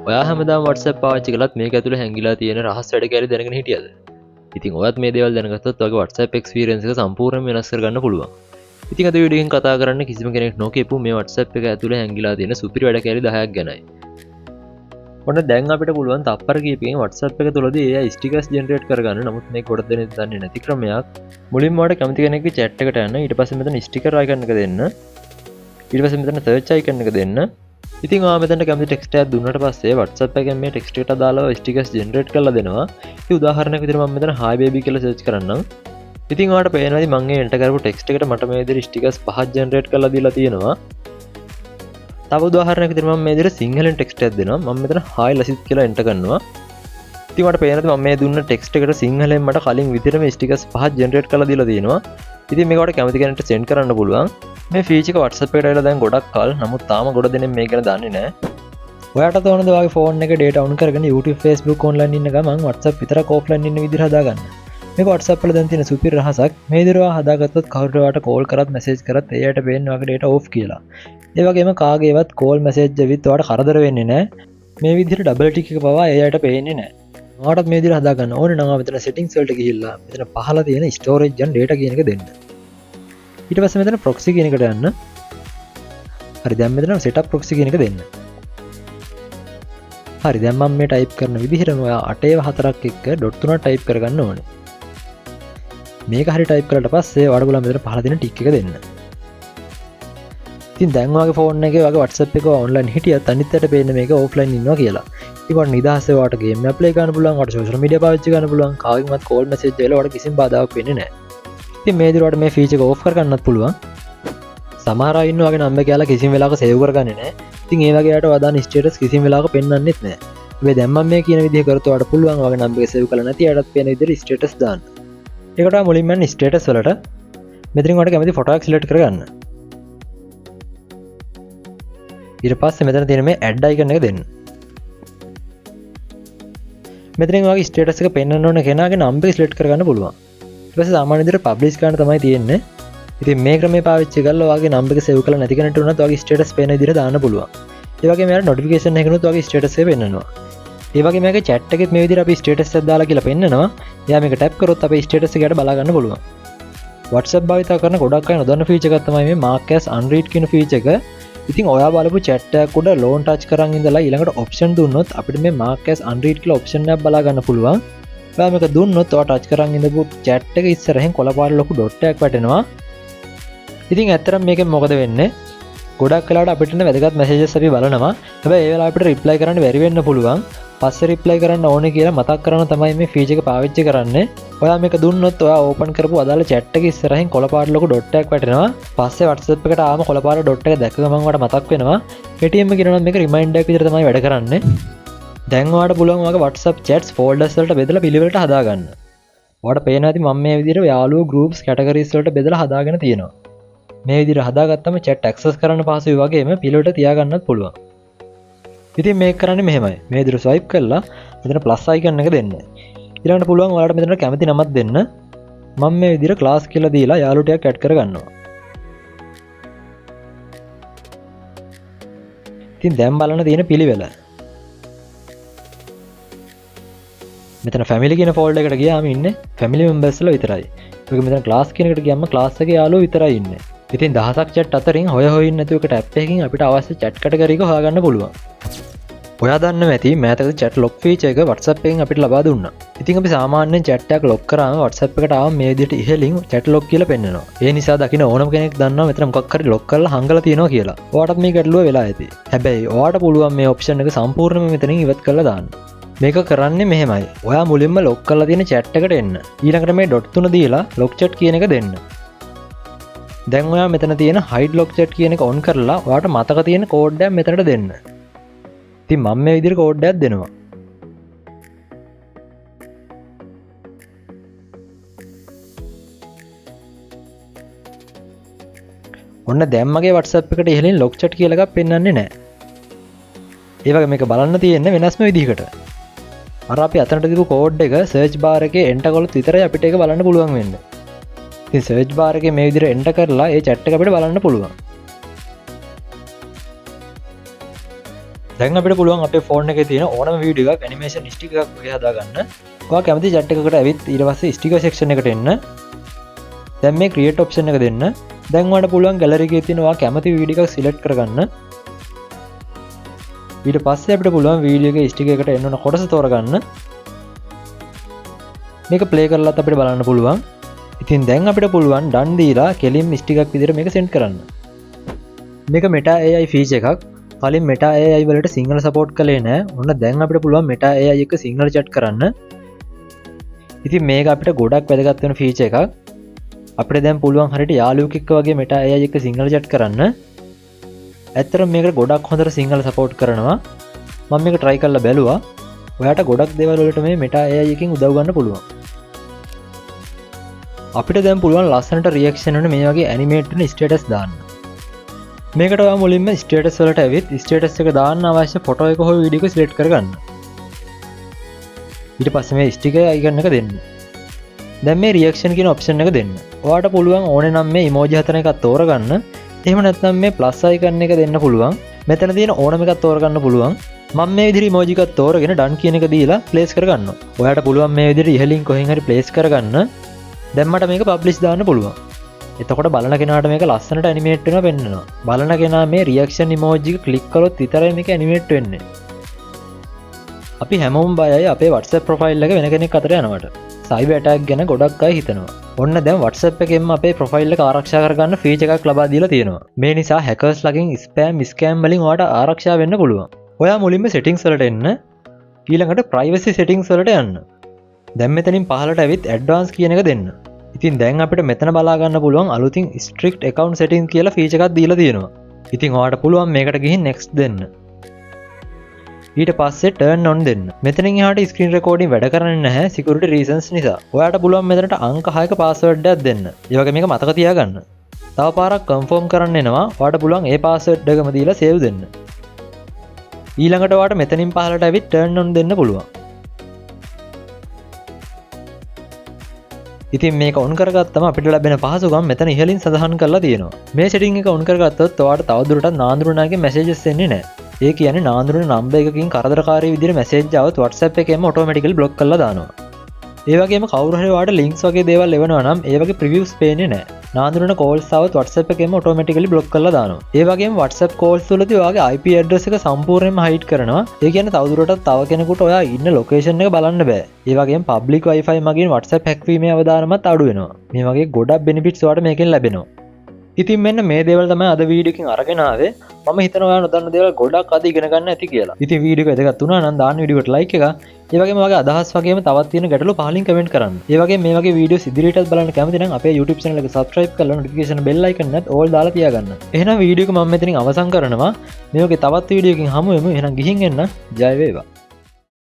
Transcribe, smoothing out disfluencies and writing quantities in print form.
ඔයා හැමදාම WhatsApp පාවිච්චි කළත් මේක ඇතුලේ හැංගිලා තියෙන රහස් වැඩ කැලේ දැනගෙන හිටියද? ඉතින් ඔයත් මේ දේවල් දැනගත්තොත් ඔයගේ WhatsApp experience එක සම්පූර්ණයෙන් වෙනස් කරගන්න පුළුවන්. ඉතින් අද වීඩියෝ එකෙන් කතා කරන්න කිසිම කෙනෙක් නොකියපු මේ WhatsApp එක ඇතුලේ හැංගිලා තියෙන සුපිරි වැඩ කැලේ 10ක් ගැනයි. ඔන්න දැන් අපිට පුළුවන් තප්පර කීපකින් WhatsApp එක තුලදී AI stickers generate කරගන්න. නමුත් මේක ගොඩක් දෙනෙක් දන්නේ නැති ක්‍රමයක්. මුලින්ම ඔයාලට කැමති කෙනෙක්ගේ chat එකට යන්න. ඊට පස්සේ මෙතන sticker icon එක දෙන්න. ඊට පස්සේ මෙතන search icon එක දෙන්න. ඉතින් ඔයා මෙතන කැමති ටෙක්ස්ට් එකක් දුන්නාට පස්සේ WhatsApp එකෙන් මේ ටෙක්ස්ට් එකට අදාළව stickers generate කරලා දෙනවා. ඒ උදාහරණයක් විදිහට මම මෙතන hi baby කියලා search කරන්නම්. ඉතින් ඔයාලට පේනවා ඉතින් මම මේ enter කරපු ටෙක්ස්ට් එකට මට මේ විදිහට stickers පහක් generate කරලා දීලා තියෙනවා. තව උදාහරණයක් විදිහට මම මේ විදිහට සිංහලෙන් ටෙක්ස්ට් එකක් දෙනවා. මම මෙතන hi ලසිත් කියලා enter කරනවා. ඉතින් මට පේනවා මම මේ දුන්න ටෙක්ස්ට් එකට සිංහලෙන් මට කලින් විදිහට මේ stickers පහක් generate කරලා දීලා තියෙනවා. ඉතින් මේක ඔයාලට කැමති කෙනෙක්ට send කරන්න පුළුවන්. මේ ෆීචර් එක WhatsApp එකට ඇවිල්ලා දැන් ගොඩක් කල්. නමුත් තාම ගොඩ දෙනෙක් මේක ගැන දන්නේ නැහැ. ඔයාට තෝරනද ඔයාගේ ෆෝන් එකේ data on කරගෙන YouTube Facebook online ඉන්න ගමන් WhatsApp විතරක් offline ඉන්න විදිහට හදාගන්න. මේක WhatsApp වල දැන් තියෙන සුපිරි රහසක්. මේ විදිහට ඔයා හදාගත්තොත් කවුරුට ඔයාට call කරත් message කරත් එයාට පේන්නේ ඔයාගේ data off කියලා. ඒ වගේම කාගේවත් call message එවිත් ඔයාට කරදර වෙන්නේ නැහැ. මේ විදිහට double tick එක පවා එයාට පේන්නේ නැහැ. ඔයාටත් මේ විදිහට හදාගන්න ඕනේ නම් මෙතන settings වලට ගිහිල්ලා මෙතන පහළ තියෙන storage and data කියන එක දෙන්න. ඊට පස්සේ මෙතන proxy කියන එකට යන්න. හරි දැන් මෙතන setup proxy කියන එක දෙන්න. හරි දැන් මම මේ type කරන විදිහටම ඔයා 8/4ක් එක්ක .3 type කරගන්න ඕනේ. මේක හරි type කරලා පස්සේ ඔයාලට බලන්න මෙතන පහළ තියෙන tick එක දෙන්න. ඉතින් දැන් ඔයාගේ ෆෝන් එකේ ඔයාගේ WhatsApp එක online හිටියත් අනිත් පැත්තට පේන්නේ මේක offline ඉන්නවා කියලා. ඉතින් නිදහසේ ඔයාලට game එක play කරන්න පුළුවන්, ඔයාලට social media පාවිච්චි කරන්න පුළුවන්, කාගෙන්වත් call message වල ඔයාලට කිසිම බාධාවක් වෙන්නේ නැහැ. ඉතින් මේ විදිහට ඔයාලට මේ feature එක off කරගන්නත් පුළුවන්. සමහර අය ඉන්නවා ඔයාගේ number කියලා කිසිම වෙලාවක save කරගන්නේ නැහැ. ඉතින් ඒ වගේ අයට ඔයා දාන status කිසිම වෙලාවක පෙන්වන්නෙත් නැහැ. හැබැයි දැන් මම මේ කියන විදිහ කරත් ඔයාලට පුළුවන් ඔයාගේ number එක save කරලා නැති අයටත් පේන විදිහට status දාන්න. ඒකට ඔයා මුලින්ම යන්න status වලට මෙතනින් ඔයාලට කැමති photo එකක් select කරගන්න. ඊට පස්සේ මෙතන තියෙන මේ add icon එක දෙන්න. මෙතනින් ඔයාගේ status එක පෙන්වන්න ඕන කෙනාගේ number එක select කරගන්න පුළුවන්. ඊට පස්සේ සාමාන්‍ය විදිහට publish කරන්න තමයි තියෙන්නේ. ඉතින් මේ ක්‍රමය පාවිච්චි කරලා ඔයාගේ number එක save කරලා නැති කෙනෙක්ට උනත් ඔයාගේ status පේන විදිහට දාන්න පුළුවන්. ඒ වගේම යාර notification එකකිනුත් ඔයාගේ status එක පෙන්වනවා. ඒ වගේම මේකේ chat එකෙත් මේ විදිහට අපි status එකක් දාලා කියලා පෙන්වනවා. එයා මේක tap කරොත් අපේ status එකට බලා ගන්න පුළුවන්. WhatsApp භාවිත කරන ගොඩක් අය නොදන්න feature එකක් තමයි මේ mark as unread කියන feature එක. ඉතින් ඔයා බලපු chat එකක් උඩ lone touch කරන් ඉඳලා ඊළඟට option දුන්නොත් අපිට මේ mark as unread කියලා option එකක් බලා ගන්න පුළුවන්. ඔයා මේක දුන්නොත් ඔයා touch කරන් ඉඳපු chat එක ඉස්සරහින් කොළ පාට ලොකු dot එකක් වැටෙනවා. ඉතින් ඇත්තටම මේකෙන් මොකද වෙන්නේ? ගොඩක් වෙලාවට අපිට එන වැදගත් messages අපි බලනවා. හැබැයි ඒ වෙලාවට අපිට reply කරන්න බැරි වෙන්න පුළුවන්. පස්සේ reply කරන්න ඕනේ කියලා මතක් කරන තමයි මේ feature එක පාවිච්චි කරන්නේ. ඔයා මේක දුන්නොත් ඔයා open කරපු අදාළ chat එක ඉස්සරහින් කොළ පාට ලොකු dot එකක් වැටෙනවා. පස්සේ WhatsApp එකට ආවම කොළ පාට dot එක දැක්ක ගමන් ඔයාලට මතක් වෙනවා. ATM එක කියනවා මේක reminder එකක් විදිහට තමයි වැඩ කරන්නේ. දැන් ඔයාලට පුළුවන් ඔයාගේ WhatsApp chats folders වලට බෙදලා පිළිවෙලට හදාගන්න. ඔයාලට පේනවා ඇති මම මේ විදිහට යාළුවෝ groups categories වලට බෙදලා හදාගෙන තියෙනවා. මේ විදිහට හදාගත්තම chat access කරන්න පහසුයි වගේම පිළිවෙලට තියාගන්නත් පුළුවන්. ඉතින් මේක කරන්නේ මෙහෙමයි. මේ විදිහට swipe කරලා මෙතන plus icon එක දෙන්න. ඊළඟට පුළුවන් ඔයාලට මෙතන කැමති නමක් දෙන්න. මම මේ විදිහට class කියලා දීලා යාළුවෝ ටිකක් add කරගන්නවා. ඉතින් දැන් බලන්න තියෙන පිළිවෙල. මෙතන family කියන folder එකට ගියාම ඉන්නේ family members ලා විතරයි. ඒක මෙතන class කියන එකට ගියාම class එකේ යාළුවෝ විතරයි ඉන්නේ. ඉතින් දහසක් chat අතරින් හොය ඉන්න නැතුව එක ටැප් එකකින් අපිට අවශ්‍ය chat category එක හොයාගන්න පුළුවන්. ඔයා දන්නවා ඇති මෑතකදී chat lock feature එක WhatsApp එකෙන් අපිට ලබා දුන්නා. ඉතින් අපි සාමාන්‍යයෙන් chat එකක් lock කරාම WhatsApp එකට ආවම මේ විදිහට ඉහළින් chat lock කියලා පෙන්නනවා. ඒ නිසා දකින්න ඕනම කෙනෙක් දන්නවා මෙතන මොකක් හරි lock කරලා හංගලා තියෙනවා කියලා. ඔයාටත් මේ ගැටලුව වෙලා ඇති. හැබැයි ඔයාට පුළුවන් මේ option එක සම්පූර්ණයෙන්ම මෙතනින් ඉවත් කරලා දාන්න. මේක කරන්නේ මෙහෙමයි. ඔයා මුලින්ම lock කරලා තියෙන chat එකට එන්න. ඊළඟට මේ dot 3 දීලා lock chat කියන එක දෙන්න. දැන් ඔයා මෙතන තියෙන hide lock chat කියන එක on කරලා ඔයාට මතක තියෙන කෝඩ් එකක් මෙතනට දෙන්න. ඉතින් මම මේ විදිහට කෝඩ් එකක් දෙනවා. ඔන්න දැන් මගේ WhatsApp එකට ඉහළින් lock chat කියලා එකක් පෙන්වන්නේ නැහැ. ඒ වගේ මේක බලන්න තියෙන්නේ වෙනස්ම විදිහකට. අර අපි අතනට දීපු කෝඩ් එක search bar එකේ enter කළොත් විතරයි අපිට ඒක බලන්න පුළුවන් වෙන්නේ. ඉතින් search bar එකේ මේ විදිහට enter කරලා ඒ chat එක අපිට බලන්න පුළුවන්. දැන් අපිට පුළුවන් අපේ ෆෝන් එකේ තියෙන ඕනම වීඩියෝ එකක් ඇනිමේෂන් ස්ටිකර් එකක් වගේ හදාගන්න. ඔයා කැමති chat එකකට ඇවිත් ඊට පස්සේ ස්ටිකර් section එකට එන්න. දැන් මේ create option එක දෙන්න. දැන් ඔයාලට පුළුවන් gallery එකේ තියෙන ඔයා කැමති වීඩියෝ එකක් select කරගන්න. ඊට පස්සේ අපිට පුළුවන් වීඩියෝ එකේ ස්ටිකර් එකට එන්න ඕන කොටස තෝරගන්න. මේක play කරලාත් අපිට බලන්න පුළුවන්. ඉතින් දැන් අපිට පුළුවන් done දීලා කෙලින් ස්ටිකර් එකක් විදිහට මේක send කරන්න. මේක Meta AI feature එකක්. කලින් Meta AI වලට සිංහල support කළේ නෑ. ඔන්න දැන් අපිට පුළුවන් Meta AI එක සිංහල chat කරන්න. ඉතින් මේක අපිට ගොඩක් වැදගත් වෙන feature එකක්. අපිට දැන් පුළුවන් හරියට යාළුවෙක් එක්ක වගේ Meta AI එක සිංහල chat කරන්න. ඇත්තටම මේකට ගොඩක් හොඳට සිංහල support කරනවා. මම මේක try කරලා බැලුවා. ඔයාට ගොඩක් දේවල් වලට මේ Meta AI එකෙන් උදව් ගන්න පුළුවන්. අපිට දැන් පුළුවන් ලස්සනට රියැක්ෂන් වෙන මේ වගේ ඇනිමේට් වෙන ස්ටේටස් දාන්න. මේකට ඔයා මුලින්ම ස්ටේටස් වලට ඇවිත් ස්ටේටස් එක දාන්න අවශ්‍ය ෆොටෝ එක හෝ වීඩියෝ එක සිලෙක්ට් කරගන්න. ඊට පස්සේ මේ ස්ටිකර් අයිකන් එක දෙන්න. දැන් මේ රියැක්ෂන් කියන ඔප්ෂන් එක දෙන්න. ඔයාට පුළුවන් ඕනේ නම් මේ ඉමෝජි හතර එකක් තෝරගන්න. එහෙම නැත්නම් මේ ප්ලස් අයිකන් එක දෙන්න පුළුවන්. මෙතන තියෙන ඕනම එකක් තෝරගන්න පුළුවන්. මම මේ විදිහට ඉමෝජි එකක් තෝරගෙන done කියන එක දීලා ප්ලේස් කරගන්නවා. ඔයාට පුළුවන් මේ විදිහට ඉහළින් කොහෙන් හරි ප්ලේස් කරගන්න. දැන් මට මේක පබ්ලිෂ් දාන්න පුළුවන්. එතකොට බලන කෙනාට මේක ලස්සනට ඇනිමේට් වෙනවා පෙන්නනවා. බලන කෙනා මේ රියැක්ෂන් ඉමෝජි එක ක්ලික් කරොත් විතරයි මේක ඇනිමේට් වෙන්නේ. අපි හැමෝම බයයි අපේ WhatsApp ප්‍රොෆයිල් එක වෙන කෙනෙක් අතට යනවට. සයිබර් ඇටැක් ගැන ගොඩක් අය හිතනවා. ඔන්න දැන් WhatsApp එකෙන්ම අපේ ප්‍රොෆයිල් එක ආරක්ෂා කරගන්න ෆීචර් එකක් ලබා දීලා තියෙනවා. මේ නිසා hackers ලගෙන් spam scam වලින් ඔයාට ආරක්ෂා වෙන්න පුළුවන්. ඔයා මුලින්ම settings වලට එන්න. ඊළඟට privacy settings වලට යන්න. දැන් මෙතනින් පහළට ඇවිත් advanced කියන එක දෙන්න. ඉතින් දැන් අපිට මෙතන බලා ගන්න පුළුවන් අලුතින් strict account settings කියලා feature එකක් දීලා තියෙනවා. ඉතින් ඔයාට පුළුවන් මේකට ගිහින් next දෙන්න. ඊට පස්සේ turn on දෙන්න. මෙතනින් එහාට screen recording වැඩ කරන්නේ නැහැ security reasons නිසා. ඔයාට පුළුවන් මෙතනට අංක 6ක password එකක් දෙන්න. ඒ වගේ මේක මතක තියාගන්න. තව පාරක් confirm කරන්න එනවා. ඔයාට පුළුවන් ඒ password එකම දීලා save දෙන්න. ඊළඟට ඔයාට මෙතනින් පහළට ඇවිත් turn on දෙන්න පුළුවන්. ඉතින් මේක ඔන් කරගත්තම අපිට ලැබෙන පහසුකම් මෙතන ඉහළින් සඳහන් කරලා තියෙනවා. මේ setting එක ඔන් කරගත්තොත් ඔයාට තවදුරටත් නාඳුරුනාගේ messages එන්නේ නැහැ. ඒ කියන්නේ නාඳුරුන නම්බර් එකකින් කරදරකාරී විදිහට message આવොත් WhatsApp එකේම automatically block කරලා දානවා. ඒ වගේම කවුරු හරි ඔයාට links වගේ දේවල් එවනවා නම් ඒ වගේ previews පේන්නේ නැහැ. නාඳුරුන calls આવොත් WhatsApp එකේම automatically block කරලා දානවා. ඒ වගේම WhatsApp calls වලදී ඔයාගේ IP address එක සම්පූර්ණයෙන්ම hide කරනවා. ඒ කියන්නේ තවදුරටත් තව කෙනෙකුට ඔයා ඉන්න location එක බලන්න බෑ. ඒ වගේම public wifi මගින් WhatsApp hack වීමේ අවදානමත් අඩු වෙනවා. මේ වගේ ගොඩක් benefits ඔයාලට මේකෙන් ලැබෙනවා. ඉතින් මෙන්න මේ දේවල් තමයි අද වීඩියෝ එකකින් අරගෙන ආවේ. මම හිතනවා ඔයා නොදන්න දේවල් ගොඩක් අද ඉගෙන ගන්න ඇති කියලා. ඉතින් වීඩියෝ එක වැදගත් වුණා නම් දාන්න වීඩියෝ එකට like එක. ඒ වගේම ඔයාගේ අදහස් වගේම තවත් තියෙන ගැටලු පහලින් කමෙන්ට් කරන්න. ඒ වගේම මේ වගේ වීඩියෝස් ඉදිරියටත් බලන්න කැමති නම් අපේ YouTube channel එක subscribe කරලා notification bell icon එකත් all දාලා තියාගන්න. එහෙනම් වීඩියෝ එක මම මෙතනින් අවසන් කරනවා. මේ වගේ තවත් වීඩියෝ එකකින් හමු වෙමු. එහෙනම් ගිහින් එන්න. ජය වේවා.